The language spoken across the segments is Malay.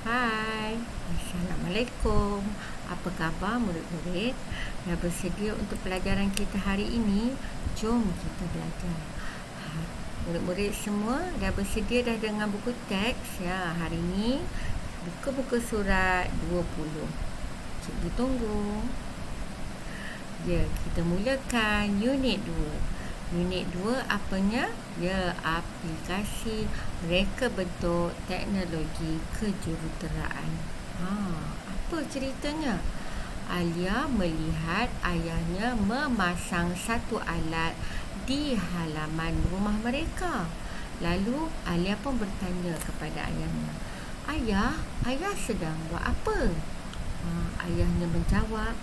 Hai, Assalamualaikum. Apa khabar murid-murid? Dah bersedia untuk pelajaran kita hari ini? Jom kita belajar. Murid-murid semua dah bersedia dah dengan buku teks ya. Hari ini buka surat 20. Cikgu tunggu. Ya, kita mulakan unit 2. Unit 2 apanya? Ya, aplikasi reka bentuk teknologi kejuruteraan. Apa ceritanya? Alia melihat ayahnya memasang satu alat di halaman rumah mereka. Lalu Alia pun bertanya kepada ayahnya, Ayah sedang buat apa? Ayahnya menjawab,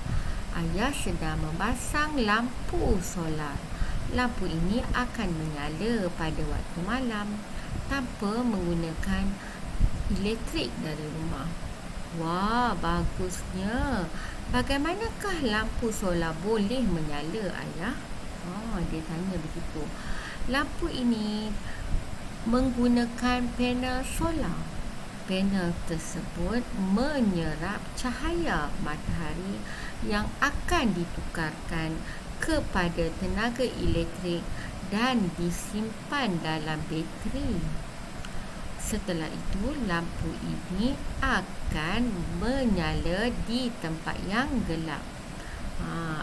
ayah sedang memasang lampu solar. Lampu ini akan menyala pada waktu malam tanpa menggunakan elektrik dari rumah. Wah, bagusnya. Bagaimanakah lampu solar boleh menyala, ayah? Dia tanya begitu. Lampu ini menggunakan panel solar. Panel tersebut menyerap cahaya matahari yang akan ditukarkan kepada tenaga elektrik dan disimpan dalam bateri. Setelah itu, lampu ini akan menyala di tempat yang gelap.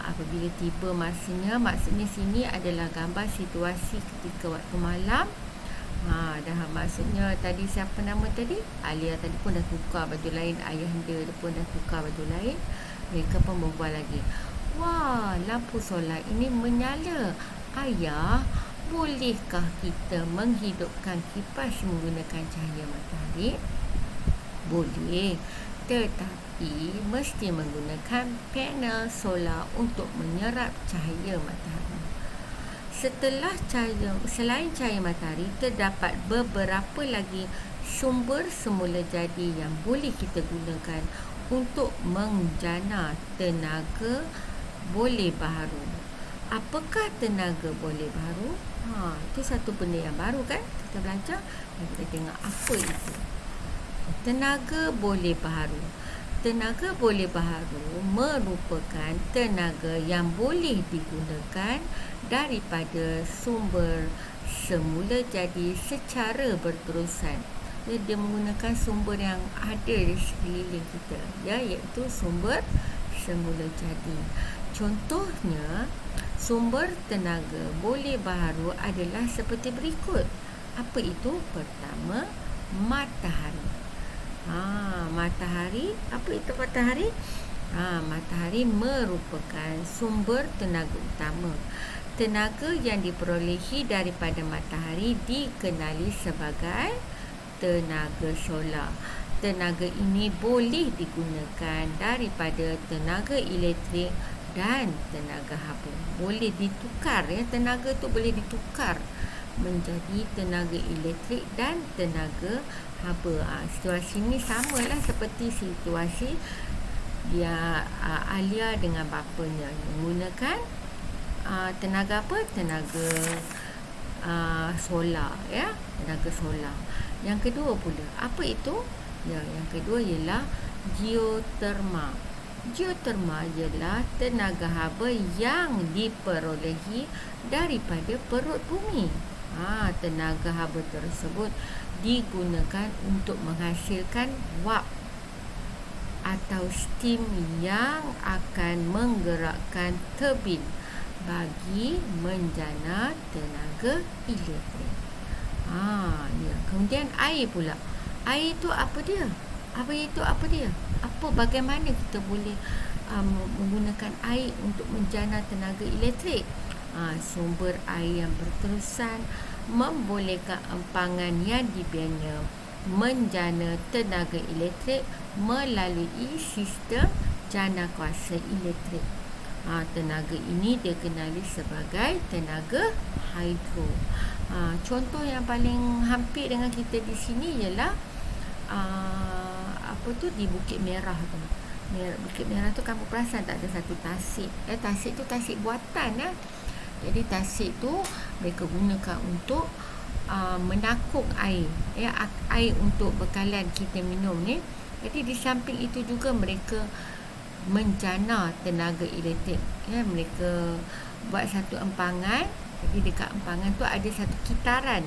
Apabila tiba masanya, maksudnya sini adalah gambar situasi ketika waktu malam. Maksudnya tadi siapa nama tadi? Alia tadi pun dah tukar baju lain, ayah dia pun dah tukar baju lain. Mereka pun berbual lagi. Wah, lampu solar ini menyala. Ayah, bolehkah kita menghidupkan kipas menggunakan cahaya matahari? Boleh, tetapi mesti menggunakan panel solar untuk menyerap cahaya matahari. Selain cahaya matahari, terdapat beberapa lagi sumber semula jadi yang boleh kita gunakan untuk menjana tenaga boleh baharu. Apakah tenaga boleh baharu? Itu satu benda yang baru kan? Kita belajar dan kita tengok apa itu. Tenaga boleh baharu. Tenaga boleh baharu merupakan tenaga yang boleh digunakan daripada sumber semula jadi secara berterusan. Dia menggunakan sumber yang ada di sekeliling kita, iaitu sumber semula jadi. Contohnya, sumber tenaga boleh baharu adalah seperti berikut. Apa itu? Pertama, matahari. Matahari. Apa itu matahari? Matahari merupakan sumber tenaga utama. Tenaga yang diperolehi daripada matahari dikenali sebagai tenaga solar. Tenaga ini boleh digunakan daripada tenaga elektrik dan tenaga haba. Boleh ditukar, tenaga tu boleh ditukar menjadi tenaga elektrik dan tenaga haba. Situasi ni samalah seperti situasi dia Alia dengan bapanya menggunakan tenaga apa? Tenaga solar, tenaga solar. Yang kedua pula, apa itu? Yang kedua ialah geoterma. Geoterma ialah tenaga haba yang diperolehi daripada perut bumi. Tenaga haba tersebut digunakan untuk menghasilkan wap atau steam yang akan menggerakkan turbin bagi menjana tenaga elektrik. Kemudian air pula. Air itu apa dia? Bagaimana kita boleh menggunakan air untuk menjana tenaga elektrik? Sumber air yang berterusan membolehkan empangan yang dibina menjana tenaga elektrik melalui sistem jana kuasa elektrik. Tenaga ini dikenali sebagai tenaga hidro. Contoh yang paling hampir dengan kita di sini ialah di Bukit Merah tu. Bukit Merah tu kamu perasan tak ada satu tasik. Tasik tu tasik buatan. Jadi tasik tu mereka gunakan untuk menakuk air, air untuk bekalan kita minum ni. Jadi di samping itu juga mereka menjana tenaga elektrik. Ya, mereka buat satu empangan. Jadi dekat empangan tu ada satu kitaran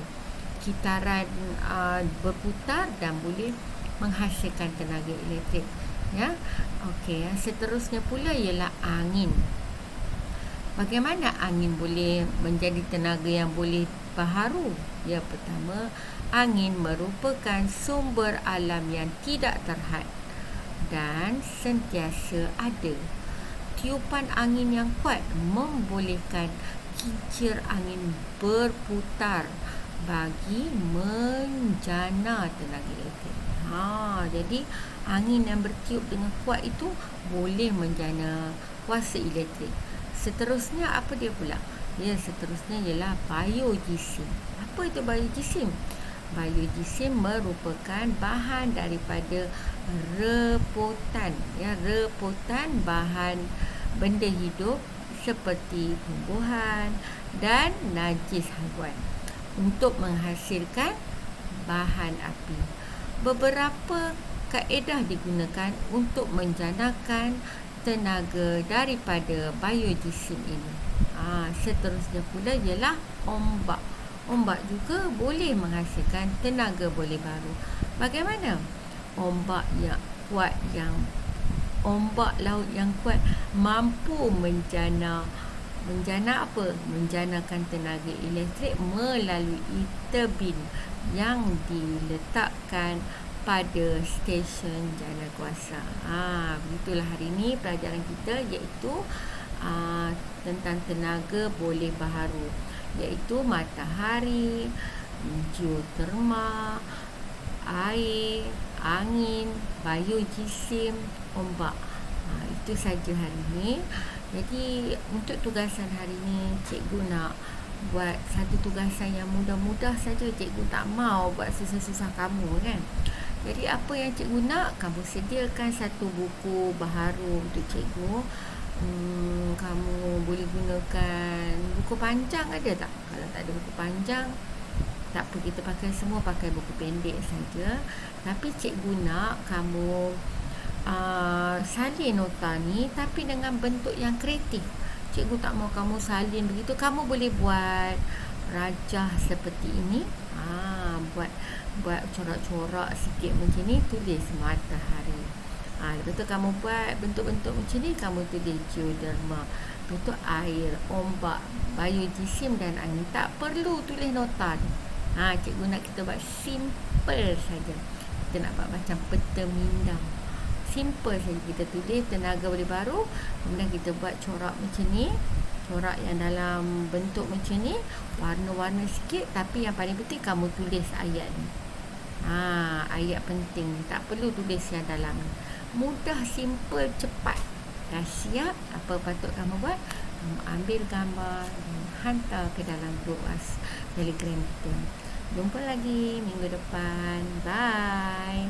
berputar dan boleh menghasilkan tenaga elektrik. Ya, okey. Yang seterusnya pula ialah angin. Bagaimana angin boleh menjadi tenaga yang boleh baharu? Ya, pertama, angin merupakan sumber alam yang tidak terhad dan sentiasa ada. Tiupan angin yang kuat membolehkan kincir angin berputar bagi menjana tenaga elektrik. Jadi angin yang bertiup dengan kuat itu boleh menjana kuasa elektrik. Seterusnya apa dia pula? Ya, seterusnya ialah biojisim. Apa itu biojisim? Biojisim merupakan bahan daripada repotan. Ya, repotan bahan benda hidup seperti tumbuhan dan najis haiwan untuk menghasilkan bahan api. Beberapa kaedah digunakan untuk menjanakan tenaga daripada biojisim ini. Seterusnya pula ialah ombak. Ombak juga boleh menghasilkan tenaga boleh baru. Bagaimana? Ombak laut yang kuat mampu menjana apa? Menjanakan tenaga elektrik melalui turbin yang diletakkan pada stesen jana kuasa. Begitulah hari ini pelajaran kita, iaitu tentang tenaga boleh baharu, iaitu matahari, geoterma, air, angin, biojisim, ombak. Itu saja hari ini. Jadi untuk tugasan hari ini, cikgu nak buat satu tugasan yang mudah-mudah saja. Cikgu tak mau buat susah-susah kamu, kan. Jadi apa yang cikgu nak, kamu sediakan satu buku baharu untuk cikgu. Kamu boleh gunakan buku panjang, ada tak? Kalau tak ada buku panjang, tak apa, kita pakai semua pakai buku pendek saja. Tapi cikgu nak kamu salin nota ni, tapi dengan bentuk yang kreatif. Cikgu tak mau kamu salin begitu. Kamu boleh buat rajah seperti ini. Buat corak-corak sikit macam ni, tulis matahari. Lepas tu kamu buat bentuk-bentuk macam ni, kamu tulis geoderma. Lepas tu air, ombak, biojisim dan angin. Tak perlu tulis nota ni. Cikgu nak kita buat simple saja. Kita nak buat macam peta minda. Simple saja, kita tulis tenaga boleh baru, kemudian kita buat corak macam ni, corak yang dalam bentuk macam ni, warna-warna sikit, tapi yang paling penting kamu tulis ayat ni. Ayat penting, tak perlu tulis yang dalam ni. Mudah, simple, cepat. Dah siap, apa patut kamu buat? Kamu ambil gambar dan hantar ke dalam grup Telegram kita. Jumpa lagi minggu depan. Bye.